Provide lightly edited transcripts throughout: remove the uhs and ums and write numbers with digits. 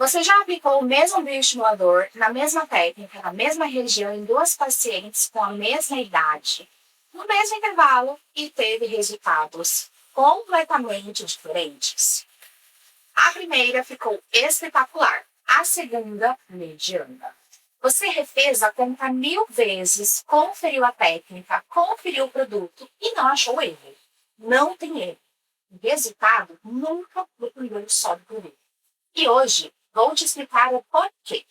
Você já aplicou o mesmo bioestimulador na mesma técnica, na mesma região, em duas pacientes com a mesma idade, no mesmo intervalo e teve resultados completamente diferentes? A primeira ficou espetacular, a segunda, mediana. Você refez a conta 1000 vezes, conferiu a técnica, conferiu o produto e não achou erro. Não tem erro. O resultado nunca dependeu só do produto. E hoje vou te explicar o porquê.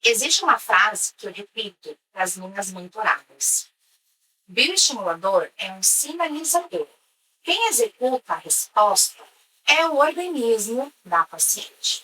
Existe uma frase que eu repito para as minhas mentoradas. Bioestimulador é um sinalizador. Quem executa a resposta é o organismo da paciente.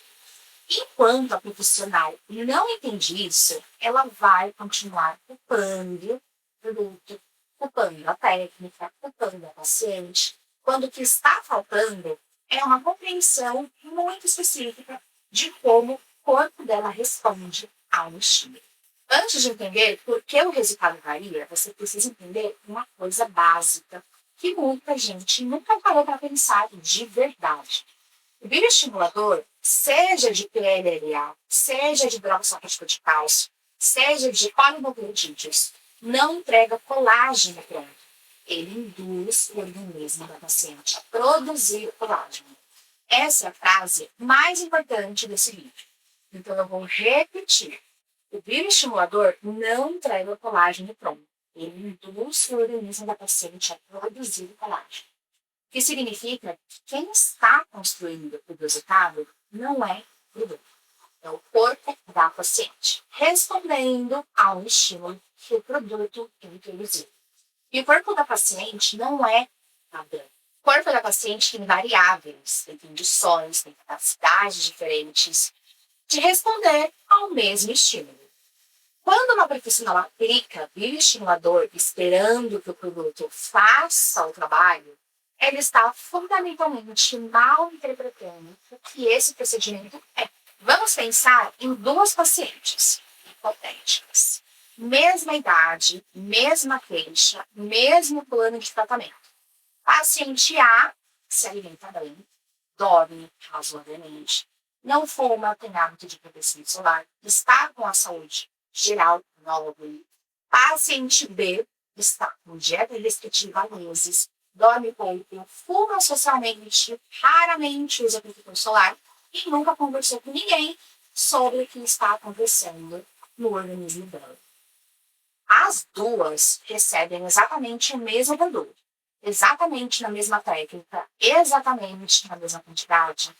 Enquanto a profissional não entende isso, ela vai continuar culpando o produto, culpando a técnica, culpando a paciente, quando o que está faltando é uma compreensão muito específica de como o corpo dela responde ao estímulo. Antes de entender por que o resultado varia, você precisa entender uma coisa básica que muita gente nunca parou para pensar de verdade. O bioestimulador, seja de PLLA, seja de hidroxapatita de cálcio, seja de polinucleotídeos, não entrega colágeno pronto. Ele induz o organismo da paciente a produzir colágeno. Essa é a frase mais importante desse livro. Então eu vou repetir. O bioestimulador não entrega colágeno pronto. Ele induz o organismo da paciente a produzir colágeno. O que significa que quem está construindo o resultado não é o produto. É o corpo da paciente, respondendo ao estímulo que o produto introduziu. E o corpo da paciente não é padrão. O corpo da paciente tem variáveis, tem condições, tem capacidades diferentes de responder ao mesmo estímulo. Quando uma profissional aplica bioestimulador esperando que o produto faça o trabalho, ela está fundamentalmente mal interpretando o que esse procedimento é. Vamos pensar em duas pacientes hipotéticas. Mesma idade, mesma queixa, mesmo plano de tratamento. Paciente A se alimenta bem, dorme razoavelmente, não fuma, tem hábito de proteção solar, está com a saúde geral nobre. Paciente B está com dieta restritiva há meses, dorme pouco, fuma socialmente, raramente usa protetor solar e nunca conversou com ninguém sobre o que está acontecendo no organismo dela. As duas recebem exatamente o mesmo produto, exatamente na mesma técnica, exatamente na mesma quantidade.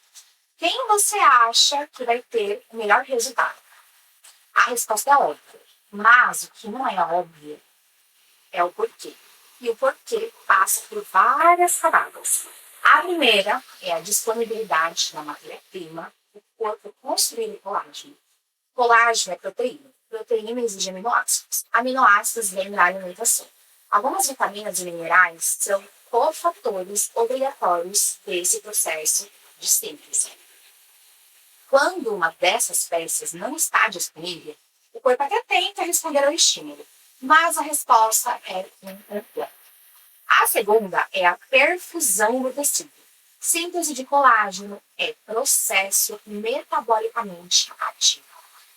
Quem você acha que vai ter o melhor resultado? A resposta é óbvia, mas o que não é óbvio é o porquê. E o porquê passa por várias camadas. A primeira é a disponibilidade da matéria-prima, o corpo construir colágeno. Colágeno é proteína. Proteína exige aminoácidos. Aminoácidos vêm da alimentação. Algumas vitaminas e minerais são cofatores obrigatórios desse processo de síntese. Quando uma dessas peças não está disponível, o corpo até tenta responder ao estímulo, mas a resposta é incompleta. A segunda é a perfusão do tecido. Síntese de colágeno é processo metabolicamente ativo.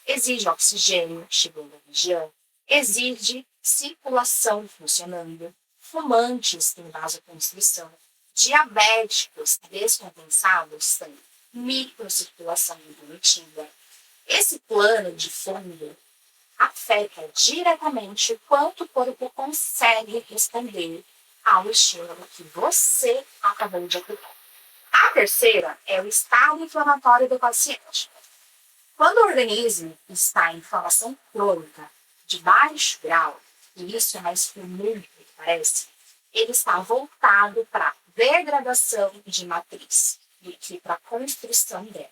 Exige oxigênio chegando à região, exige circulação funcionando, fumantes têm vasoconstrição, diabéticos descompensados têm microcirculação intermitida. Esse plano de fundo afeta diretamente o quanto o corpo consegue responder ao estímulo que você acabou de aplicar. A terceira é o estado inflamatório do paciente. Quando o organismo está em inflamação crônica de baixo grau, e isso é mais comum do que parece, ele está voltado para a degradação de matriz do que para a construção dela.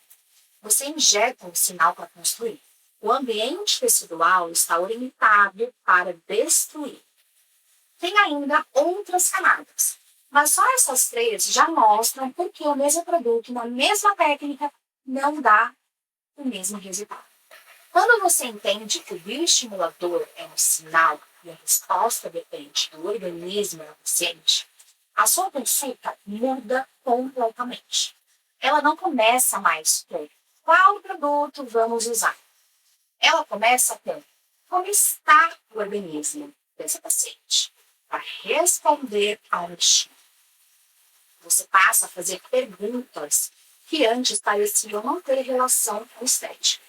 Você injeta um sinal para construir. O ambiente tecidual está orientado para destruir. Tem ainda outras camadas, mas só essas três já mostram por que o mesmo produto, na mesma técnica, não dá o mesmo resultado. Quando você entende que o bioestimulador é um sinal e a resposta depende do organismo da paciente, a sua consulta muda completamente. Ela não começa mais com Qual produto vamos usar? Ela começa com como está o organismo dessa paciente, para responder ao estímulo. Você passa a fazer perguntas que antes pareciam não ter relação com estética.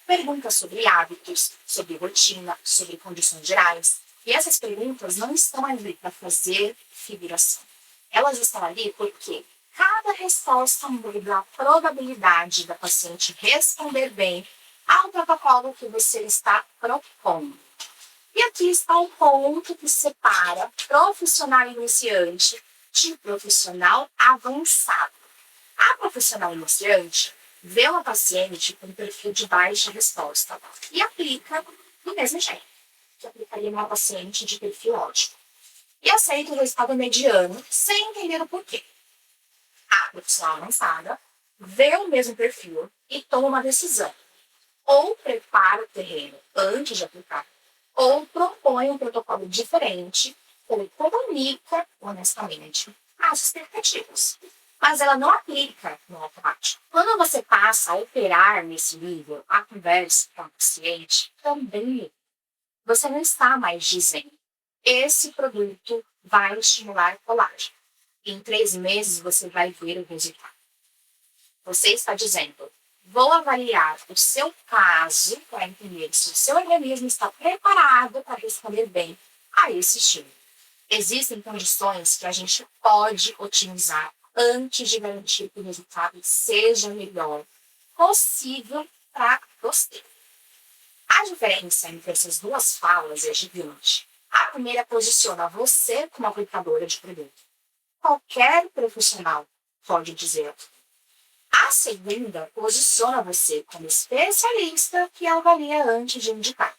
Perguntas sobre hábitos, sobre rotina, sobre condições gerais. E essas perguntas não estão ali para fazer figuração. Elas estão ali porque cada resposta muda a probabilidade da paciente responder bem ao protocolo que você está propondo. E aqui está o ponto que separa profissional iniciante de profissional avançado. A profissional iniciante vê uma paciente com perfil de baixa resposta e aplica do mesmo jeito que aplicaria uma paciente de perfil ótimo. E aceita o resultado mediano sem entender o porquê. A profissional avançada vê o mesmo perfil e toma uma decisão. Ou prepara o terreno antes de aplicar, ou propõe um protocolo diferente, ou comunica honestamente as expectativas. Mas ela não aplica no automático. Quando você passa a operar nesse nível, a conversa com o paciente também, você não está mais dizendo, esse produto vai estimular colágeno. Em 3 meses você vai ver o resultado. Você está dizendo, vou avaliar o seu caso para entender se o seu organismo está preparado para responder bem a esse estímulo. Existem condições que a gente pode otimizar antes de garantir que o resultado seja o melhor possível para você. A diferença entre essas duas falas é gigante. A primeira posiciona você como aplicadora de produto. Qualquer profissional pode dizer. A segunda posiciona você como especialista que avalia antes de indicar,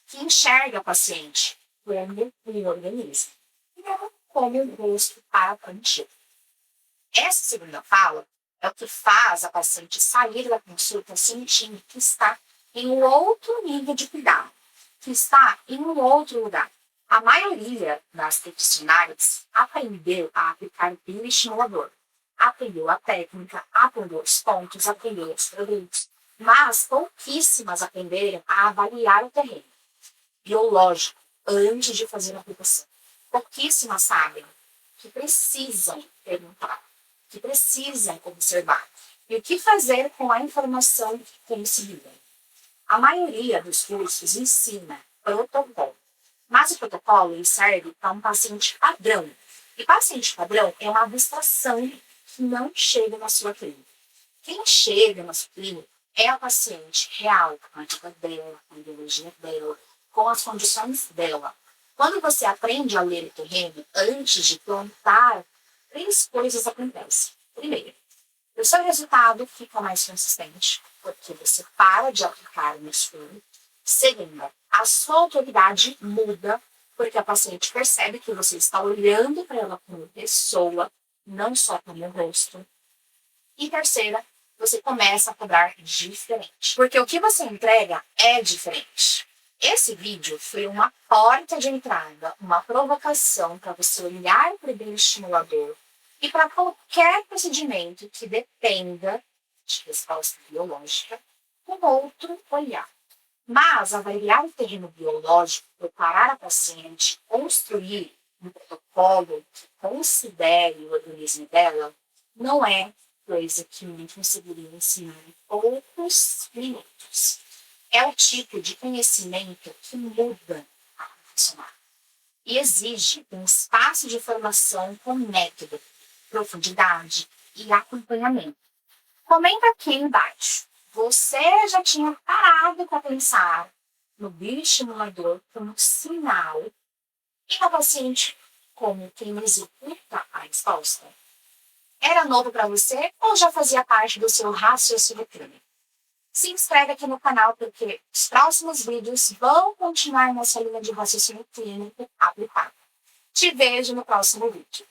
que enxerga o paciente como um organismo, e não como um rosto para plantio. Essa segunda fala é o que faz a paciente sair da consulta sentindo que está em um outro nível de cuidado, que está em um outro lugar. A maioria das profissionais aprendeu a aplicar o bioestimulador, aprendeu a técnica, aprendeu os pontos, aprendeu os produtos, mas pouquíssimas aprenderam a avaliar o terreno biológico antes de fazer a aplicação. Pouquíssimas sabem que precisam perguntar, que precisam observar e o que fazer com a informação conseguida. A maioria dos cursos ensina protocolo, mas o protocolo ele serve para um paciente padrão. E paciente padrão é uma abstração que não chega na sua clínica. Quem chega na sua clínica é a paciente real, com a dica dela, com a ideologia dela, com as condições dela. Quando você aprende a ler o terreno antes de plantar, 3 coisas acontecem. Primeiro, o seu resultado fica mais consistente, porque você para de aplicar no escuro. Segundo, a sua autoridade muda, porque a paciente percebe que você está olhando para ela como pessoa, não só como rosto. E terceira, você começa a cobrar diferente, porque o que você entrega é diferente. Esse vídeo foi uma porta de entrada, uma provocação para você olhar para o bioestimulador e para qualquer procedimento que dependa de resposta biológica, com outro olhar. Mas avaliar o terreno biológico, preparar a paciente, construir um protocolo que considere o organismo dela, não é coisa que eu conseguiria ensinar em poucos minutos. É o tipo de conhecimento que muda a profissional e exige um espaço de formação com método, profundidade e acompanhamento. Comenta aqui embaixo. Você já tinha parado para pensar no bioestimulador como sinal e no paciente como quem executa a resposta? Era novo para você ou já fazia parte do seu raciocínio clínico? Se inscreve aqui no canal porque os próximos vídeos vão continuar nessa linha de raciocínio clínico aplicado. Te vejo no próximo vídeo.